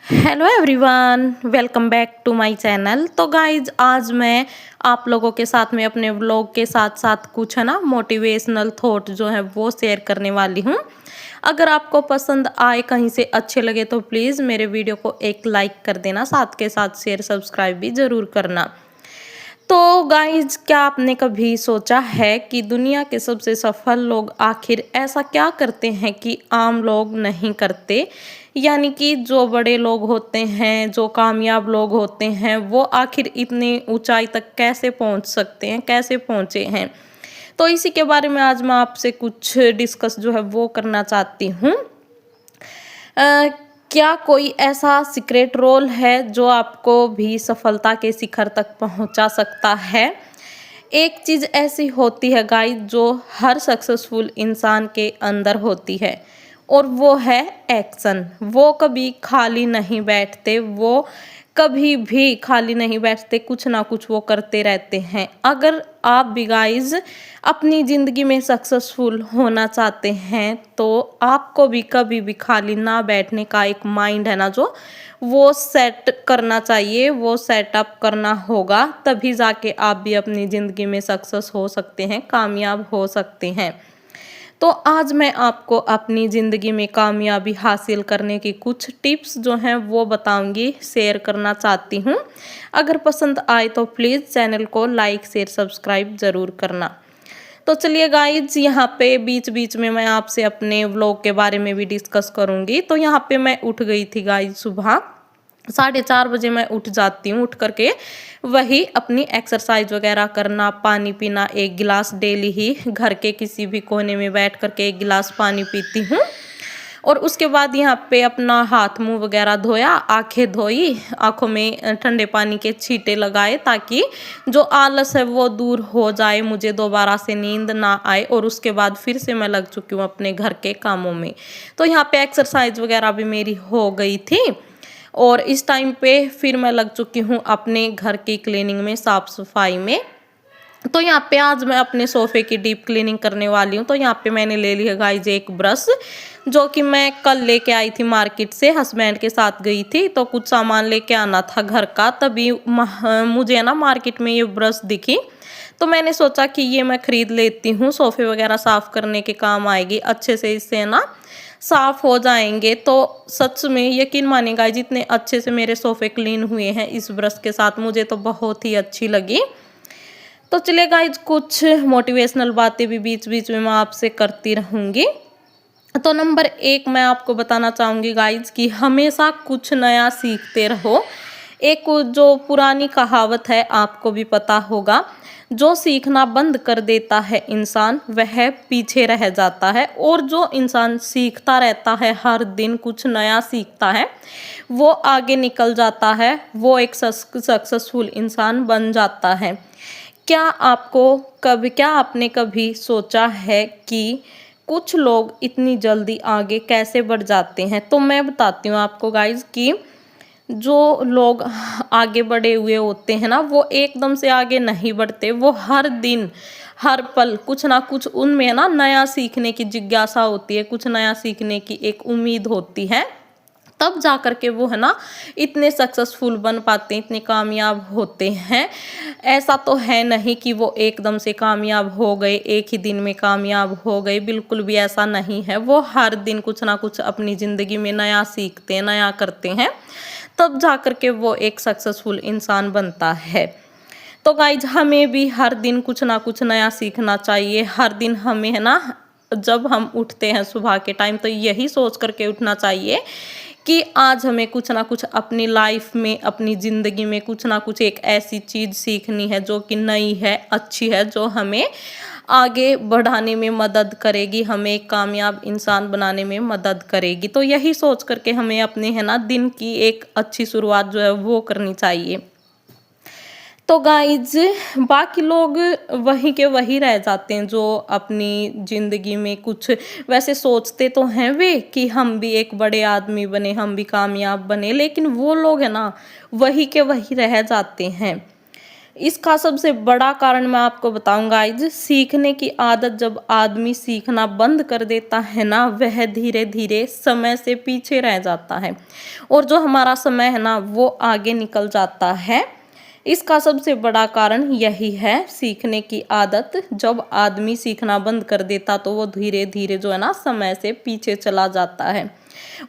Hello everyone, welcome back to my channel. तो guys आज मैं आप लोगों के साथ में अपने व्लॉग के साथ साथ कुछ है ना मोटिवेशनल थॉट जो है वो शेयर करने वाली हूँ। अगर आपको पसंद आए, कहीं से अच्छे लगे तो प्लीज़ मेरे वीडियो को एक लाइक कर देना, साथ के साथ शेयर सब्सक्राइब भी ज़रूर करना। तो गाइज, क्या आपने कभी सोचा है कि दुनिया के सबसे सफल लोग आखिर ऐसा क्या करते हैं कि आम लोग नहीं करते? यानी कि जो बड़े लोग होते हैं, जो कामयाब लोग होते हैं, वो आखिर इतनी ऊंचाई तक कैसे पहुंच सकते हैं, कैसे पहुंचे हैं? तो इसी के बारे में आज मैं आपसे कुछ डिस्कस जो है वो करना चाहती हूँ। अ, क्या कोई ऐसा सीक्रेट रोल है जो आपको भी सफलता के शिखर तक पहुंचा सकता है? एक चीज़ ऐसी होती है गाइस जो हर सक्सेसफुल इंसान के अंदर होती है, और वो है एक्शन। वो कभी खाली नहीं बैठते, वो कभी भी खाली नहीं बैठते, कुछ ना कुछ वो करते रहते हैं। अगर आप भी गाइस अपनी ज़िंदगी में सक्सेसफुल होना चाहते हैं तो आपको भी कभी भी खाली ना बैठने का एक माइंड है ना जो वो सेट करना चाहिए, वो सेटअप करना होगा, तभी जाके आप भी अपनी ज़िंदगी में सक्सेस हो सकते हैं, कामयाब हो सकते हैं। तो आज मैं आपको अपनी ज़िंदगी में कामयाबी हासिल करने की कुछ टिप्स जो हैं वो बताऊंगी, शेयर करना चाहती हूँ। अगर पसंद आए तो प्लीज़ चैनल को लाइक शेयर सब्सक्राइब ज़रूर करना। तो चलिए गाइज, यहाँ पे बीच बीच में मैं आपसे अपने व्लॉग के बारे में भी डिस्कस करूँगी। तो यहाँ पे मैं उठ गई थी गाइज, सुबह 4:30 बजे मैं उठ जाती हूँ। उठ करके वही अपनी एक्सरसाइज वगैरह करना, पानी पीना, एक गिलास डेली ही घर के किसी भी कोने में बैठ करके एक गिलास पानी पीती हूँ। और उसके बाद यहाँ पे अपना हाथ मुंह वगैरह धोया, आंखें धोई, आंखों में ठंडे पानी के छींटे लगाए ताकि जो आलस है वो दूर हो जाए, मुझे दोबारा से नींद ना आए। और उसके बाद फिर से मैं लग चुकी हूँ अपने घर के कामों में। तो यहाँ पे एक्सरसाइज वगैरह भी मेरी हो गई थी और इस टाइम पे फिर मैं लग चुकी हूँ अपने घर की क्लीनिंग में, साफ सफाई में। तो यहाँ पे आज मैं अपने सोफे की डीप क्लीनिंग करने वाली हूँ। तो यहाँ पे मैंने ले लिया गाइज एक ब्रश, जो कि मैं कल लेके आई थी मार्केट से, हस्बैंड के साथ गई थी तो कुछ सामान लेके आना था घर का, तभी मुझे ना मार्केट में ये ब्रश दिखी। तो मैंने सोचा कि ये मैं खरीद लेती हूँ, सोफे वगैरह साफ करने के काम आएगी, अच्छे से इससे ना साफ हो जाएंगे। तो सच में यकीन मानेगा, जितने अच्छे से मेरे सोफे क्लीन हुए हैं इस ब्रश के साथ, मुझे तो बहुत ही अच्छी लगी। तो चलिए गाइज, कुछ मोटिवेशनल बातें भी बीच बीच में मैं आपसे करती रहूँगी। तो नंबर 1 मैं आपको बताना चाहूँगी गाइज कि हमेशा कुछ नया सीखते रहो। एक जो पुरानी कहावत है, आपको भी पता होगा, जो सीखना बंद कर देता है इंसान वह पीछे रह जाता है, और जो इंसान सीखता रहता है, हर दिन कुछ नया सीखता है, वो आगे निकल जाता है, वो एक सक्सेसफुल इंसान बन जाता है। क्या आपने कभी सोचा है कि कुछ लोग इतनी जल्दी आगे कैसे बढ़ जाते हैं? तो मैं बताती हूँ आपको गाइज कि जो लोग आगे बढ़े हुए होते हैं ना, वो एकदम से आगे नहीं बढ़ते। वो हर दिन हर पल कुछ ना कुछ उनमें ना नया सीखने की जिज्ञासा होती है, कुछ नया सीखने की एक उम्मीद होती है, तब जा कर के वो है ना इतने सक्सेसफुल बन पाते हैं, इतने कामयाब होते हैं। ऐसा तो है नहीं कि वो एकदम से कामयाब हो गए, एक ही दिन में कामयाब हो गए, बिल्कुल भी ऐसा नहीं है। वो हर दिन कुछ ना कुछ अपनी ज़िंदगी में नया सीखते हैं, नया करते हैं, तब जा कर के वो एक सक्सेसफुल इंसान बनता है। तो गाइज, हमें भी हर दिन कुछ ना कुछ नया सीखना चाहिए। हर दिन हमें है ना, जब हम उठते हैं सुबह के टाइम, तो यही सोच करके उठना चाहिए कि आज हमें कुछ ना कुछ अपनी लाइफ में, अपनी ज़िंदगी में कुछ ना कुछ एक ऐसी चीज़ सीखनी है जो कि नई है, अच्छी है, जो हमें आगे बढ़ाने में मदद करेगी, हमें एक कामयाब इंसान बनाने में मदद करेगी। तो यही सोच करके हमें अपने है ना दिन की एक अच्छी शुरुआत जो है वो करनी चाहिए। तो गाइज, बाकी लोग वहीं के वही रह जाते हैं जो अपनी ज़िंदगी में कुछ वैसे सोचते तो हैं वे कि हम भी एक बड़े आदमी बने, हम भी कामयाब बने, लेकिन वो लोग है ना वही के वही रह जाते हैं। इसका सबसे बड़ा कारण मैं आपको बताऊं गाइज, सीखने की आदत जब आदमी सीखना बंद कर देता है ना, वह धीरे धीरे समय से पीछे रह जाता है और जो हमारा समय है ना वो आगे निकल जाता है। इसका सबसे बड़ा कारण यही है, सीखने की आदत जब आदमी सीखना बंद कर देता तो वो धीरे धीरे जो है ना समय से पीछे चला जाता है।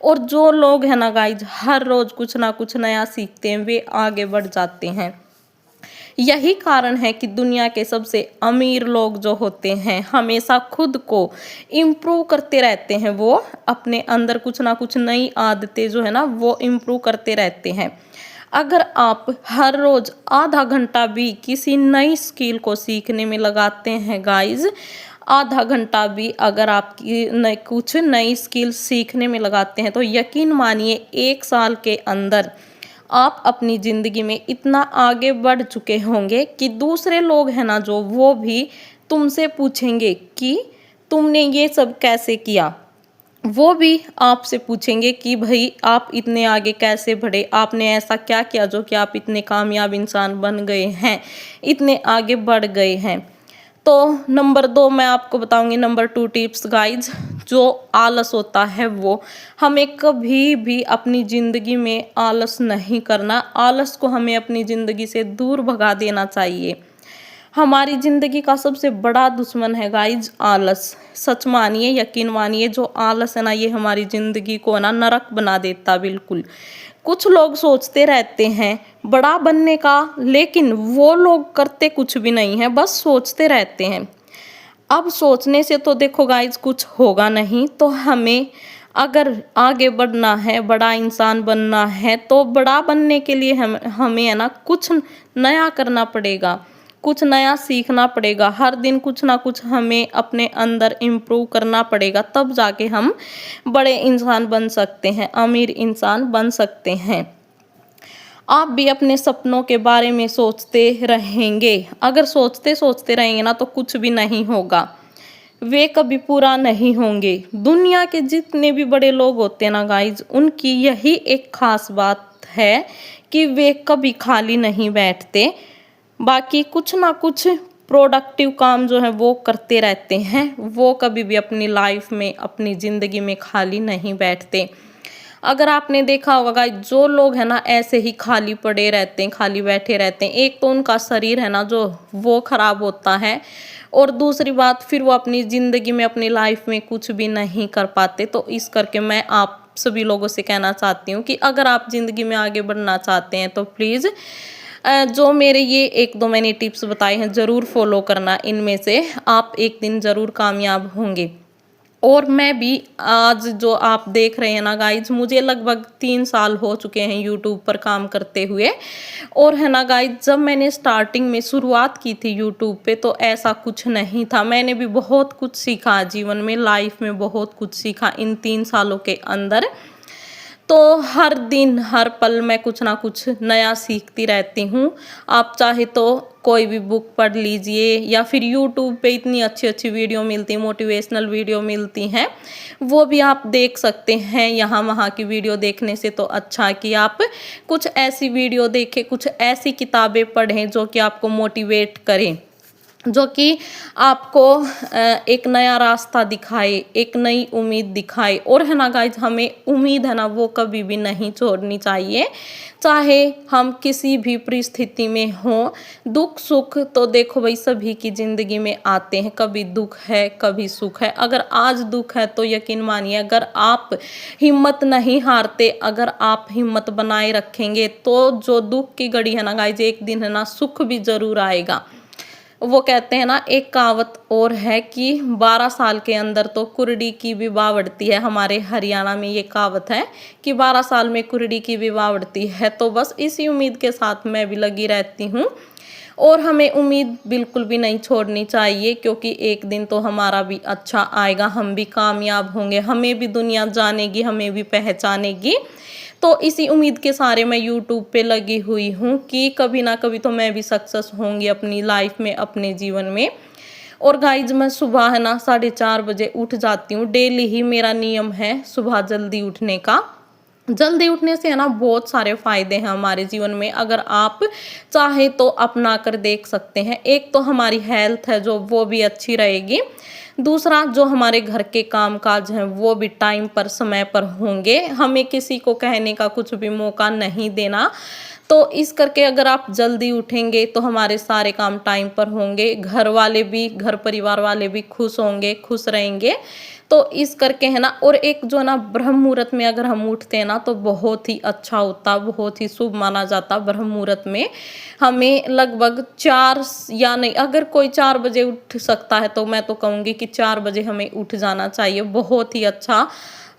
और जो लोग है ना गाइज हर रोज कुछ ना कुछ नया सीखते हैं वे आगे बढ़ जाते हैं। यही कारण है कि दुनिया के सबसे अमीर लोग जो होते हैं हमेशा खुद को इम्प्रूव करते रहते हैं। वो अपने अंदर कुछ ना कुछ नई आदतें जो है ना वो इम्प्रूव करते रहते हैं। अगर आप हर रोज आधा घंटा भी किसी नई स्किल को सीखने में लगाते हैं गाइज, आधा घंटा भी अगर आपकी कुछ नई स्किल सीखने में लगाते हैं तो यकीन मानिए 1 साल के अंदर आप अपनी ज़िंदगी में इतना आगे बढ़ चुके होंगे कि दूसरे लोग हैं ना जो वो भी तुमसे पूछेंगे कि तुमने ये सब कैसे किया। वो भी आपसे पूछेंगे कि भाई आप इतने आगे कैसे बढ़े, आपने ऐसा क्या किया जो कि आप इतने कामयाब इंसान बन गए हैं, इतने आगे बढ़ गए हैं। तो नंबर 2 मैं आपको बताऊंगी, नंबर 2 टिप्स गाइज, जो आलस होता है वो हमें कभी भी अपनी ज़िंदगी में आलस नहीं करना। आलस को हमें अपनी ज़िंदगी से दूर भगा देना चाहिए। हमारी ज़िंदगी का सबसे बड़ा दुश्मन है गाइज आलस। सच मानिए, यकीन मानिए, जो आलस है ना ये हमारी ज़िंदगी को ना नरक बना देता बिल्कुल। कुछ लोग सोचते रहते हैं बड़ा बनने का, लेकिन वो लोग करते कुछ भी नहीं है, बस सोचते रहते हैं। अब सोचने से तो देखो गाइज कुछ होगा नहीं। तो हमें अगर आगे बढ़ना है, बड़ा इंसान बनना है, तो बड़ा बनने के लिए हमें है ना कुछ नया करना पड़ेगा, कुछ नया सीखना पड़ेगा। हर दिन कुछ ना कुछ हमें अपने अंदर इम्प्रूव करना पड़ेगा, तब जाके हम बड़े इंसान बन सकते हैं, अमीर इंसान बन सकते हैं। आप भी अपने सपनों के बारे में सोचते रहेंगे, अगर सोचते सोचते रहेंगे ना तो कुछ भी नहीं होगा, वे कभी पूरा नहीं होंगे। दुनिया के जितने भी बड़े लोग होते हैं ना गाइज, उनकी यही एक खास बात है कि वे कभी खाली नहीं बैठते, बाकी कुछ ना कुछ प्रोडक्टिव काम जो है वो करते रहते हैं। वो कभी भी अपनी लाइफ में, अपनी ज़िंदगी में खाली नहीं बैठते। अगर आपने देखा होगा गाइस, जो लोग है ना ऐसे ही खाली पड़े रहते हैं, खाली बैठे रहते हैं, एक तो उनका शरीर है ना जो वो खराब होता है, और दूसरी बात फिर वो अपनी ज़िंदगी में, अपनी लाइफ में कुछ भी नहीं कर पाते। तो इस करके मैं आप सभी लोगों से कहना चाहती हूँ कि अगर आप ज़िंदगी में आगे बढ़ना चाहते हैं तो प्लीज़ जो मेरे ये 1-2 मैंने टिप्स बताए हैं ज़रूर फॉलो करना। इनमें से आप एक दिन ज़रूर कामयाब होंगे। और मैं भी आज जो आप देख रहे हैं ना गाइज, मुझे लगभग 3 साल हो चुके हैं यूट्यूब पर काम करते हुए। और है ना गाइज, जब मैंने स्टार्टिंग में शुरुआत की थी यूट्यूब पे तो ऐसा कुछ नहीं था। मैंने भी बहुत कुछ सीखा जीवन में, लाइफ में बहुत कुछ सीखा इन 3 सालों के अंदर। तो हर दिन हर पल मैं कुछ ना कुछ नया सीखती रहती हूँ। आप चाहे तो कोई भी बुक पढ़ लीजिए, या फिर यूट्यूब पे इतनी अच्छी अच्छी वीडियो मिलती हैं, मोटिवेशनल वीडियो मिलती हैं, वो भी आप देख सकते हैं। यहाँ वहाँ की वीडियो देखने से तो अच्छा कि आप कुछ ऐसी वीडियो देखें, कुछ ऐसी किताबें पढ़ें जो कि आपको मोटिवेट करें, जो कि आपको एक नया रास्ता दिखाए, एक नई उम्मीद दिखाए। और है ना गाइज, हमें उम्मीद है ना वो कभी भी नहीं छोड़नी चाहिए, चाहे हम किसी भी परिस्थिति में हों। दुख सुख तो देखो भाई सभी की ज़िंदगी में आते हैं, कभी दुख है कभी सुख है। अगर आज दुख है तो यकीन मानिए, अगर आप हिम्मत नहीं हारते, अगर आप हिम्मत बनाए रखेंगे तो जो दुख की घड़ी है ना गाइज, एक दिन है ना सुख भी ज़रूर आएगा। वो कहते हैं ना, एक कहावत और है कि 12 साल के अंदर तो कुरडी की भी बावड़ती है। हमारे हरियाणा में ये कहावत है कि 12 साल में कुरडी की भी बावड़ती है। तो बस इसी उम्मीद के साथ मैं भी लगी रहती हूँ, और हमें उम्मीद बिल्कुल भी नहीं छोड़नी चाहिए, क्योंकि एक दिन तो हमारा भी अच्छा आएगा, हम भी कामयाब होंगे, हमें भी दुनिया जानेगी, हमें भी पहचानेगी। तो इसी उम्मीद के सारे मैं यूट्यूब पे लगी हुई हूँ कि कभी ना कभी तो मैं भी सक्सेस होंगी अपनी लाइफ में, अपने जीवन में। और गाइज, मैं सुबह है ना 4:30 बजे उठ जाती हूँ, डेली ही मेरा नियम है सुबह जल्दी उठने का। जल्दी उठने से है ना बहुत सारे फ़ायदे हैं हमारे जीवन में, अगर आप चाहे तो अपना कर देख सकते हैं। एक तो हमारी हेल्थ है जो वो भी अच्छी रहेगी, दूसरा जो हमारे घर के काम-काज हैं वो भी टाइम पर समय पर होंगे, हमें किसी को कहने का कुछ भी मौका नहीं देना। तो इस करके अगर आप जल्दी उठेंगे तो हमारे सारे काम टाइम पर होंगे, घर वाले भी, घर परिवार वाले भी खुश होंगे, खुश रहेंगे। तो इस करके है ना, और एक जो ना ब्रह्म मुहूर्त में अगर हम उठते हैं ना तो बहुत ही अच्छा होता, बहुत ही शुभ माना जाता। ब्रह्म मुहूर्त में हमें लगभग 4 या नहीं, अगर कोई 4 बजे उठ सकता है तो मैं तो कहूँगी कि 4 बजे हमें उठ जाना चाहिए। बहुत ही अच्छा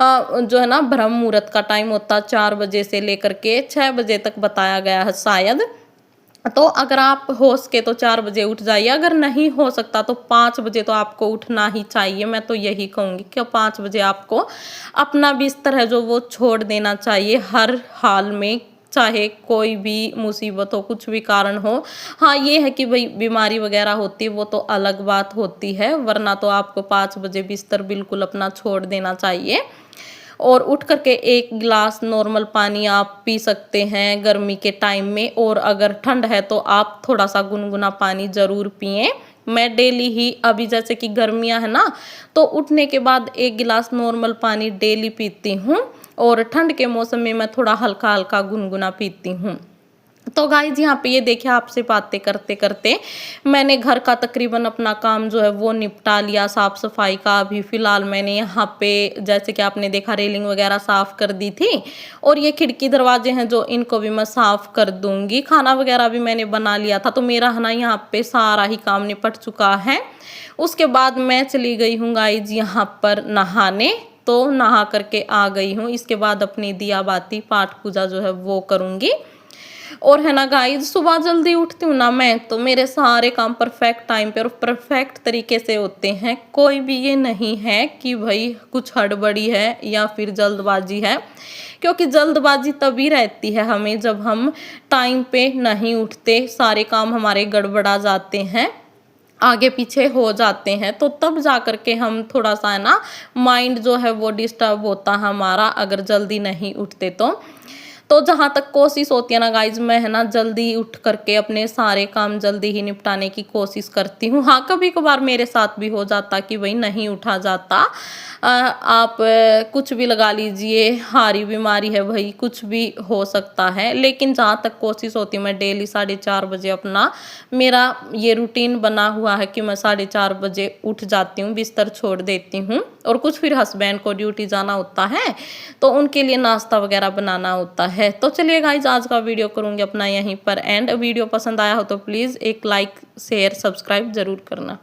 जो है ना ब्रह्म मुहूर्त का टाइम होता, 4 बजे से लेकर के 6 बजे तक बताया गया है शायद। तो अगर आप हो सके तो 4 बजे उठ जाइए, अगर नहीं हो सकता तो 5 बजे तो आपको उठना ही चाहिए। मैं तो यही कहूँगी कि 5 बजे आपको अपना बिस्तर है जो वो छोड़ देना चाहिए हर हाल में, चाहे कोई भी मुसीबत हो, कुछ भी कारण हो। हाँ, ये है कि भई बीमारी वग़ैरह होती है वो तो अलग बात होती है, वरना तो आपको 5 बजे बिस्तर बिल्कुल अपना छोड़ देना चाहिए। और उठ कर के 1 गिलास नॉर्मल पानी आप पी सकते हैं गर्मी के टाइम में, और अगर ठंड है तो आप थोड़ा-सा गुनगुना पानी ज़रूर पिएँ। मैं डेली ही, अभी जैसे कि गर्मियाँ हैं ना, तो उठने के बाद 1 गिलास नॉर्मल पानी डेली पीती हूँ, और ठंड के मौसम में मैं थोड़ा हल्का-हल्का गुनगुना पीती हूँ। तो गाइज़ यहाँ पे ये देखिए, आपसे बातें करते-करते मैंने घर का तकरीबन अपना काम जो है वो निपटा लिया, साफ-सफाई का। अभी फ़िलहाल मैंने यहाँ पे जैसे कि आपने देखा रेलिंग वगैरह साफ़ कर दी थी, और ये खिड़की दरवाजे हैं जो इनको भी मैं साफ़ कर दूँगी। खाना वगैरह भी मैंने बना लिया था, तो मेरा है ना यहाँ पे सारा ही काम निपट चुका है। उसके बाद मैं चली गई हूँ गाइज़ यहाँ पर नहाने, तो नहा कर के आ गई हूँ। इसके बाद अपनी दिया बाती पाठ पूजा जो है वो करूँगी। और है ना गाइस, सुबह जल्दी उठती हूँ ना मैं, तो मेरे सारे काम परफेक्ट टाइम पे और परफेक्ट तरीके से होते हैं। कोई भी ये नहीं है कि भाई कुछ हड़बड़ी है या फिर जल्दबाजी है, क्योंकि जल्दबाजी तभी रहती है हमें जब हम टाइम पे नहीं उठते, सारे काम हमारे गड़बड़ा जाते हैं, आगे पीछे हो जाते हैं, तो तब जा कर के हम थोड़ा-सा है ना माइंड जो है वो डिस्टर्ब होता है हमारा, अगर जल्दी नहीं उठते तो जहाँ तक कोशिश होती है ना गाइज़, मैं है ना जल्दी उठ करके अपने सारे काम जल्दी ही निपटाने की कोशिश करती हूँ। हाँ, कभी-कभार मेरे साथ भी हो जाता कि भई नहीं उठा जाता। आप कुछ भी लगा लीजिए, हारी बीमारी है भई, कुछ भी हो सकता है। लेकिन जहाँ तक कोशिश होती है, मैं डेली 4:30 बजे अपना, मेरा ये रूटीन बना हुआ है कि मैं 4:30 बजे उठ जाती हूँ, बिस्तर छोड़ देती हूँ, और कुछ फिर हस्बैंड को ड्यूटी जाना होता है, तो उनके लिए नाश्ता वगैरह बनाना होता है। तो चलिए गाइज़, आज का वीडियो करूँगी अपना यहीं पर एंड। वीडियो पसंद आया हो तो प्लीज़ एक लाइक, शेयर, सब्सक्राइब ज़रूर करना।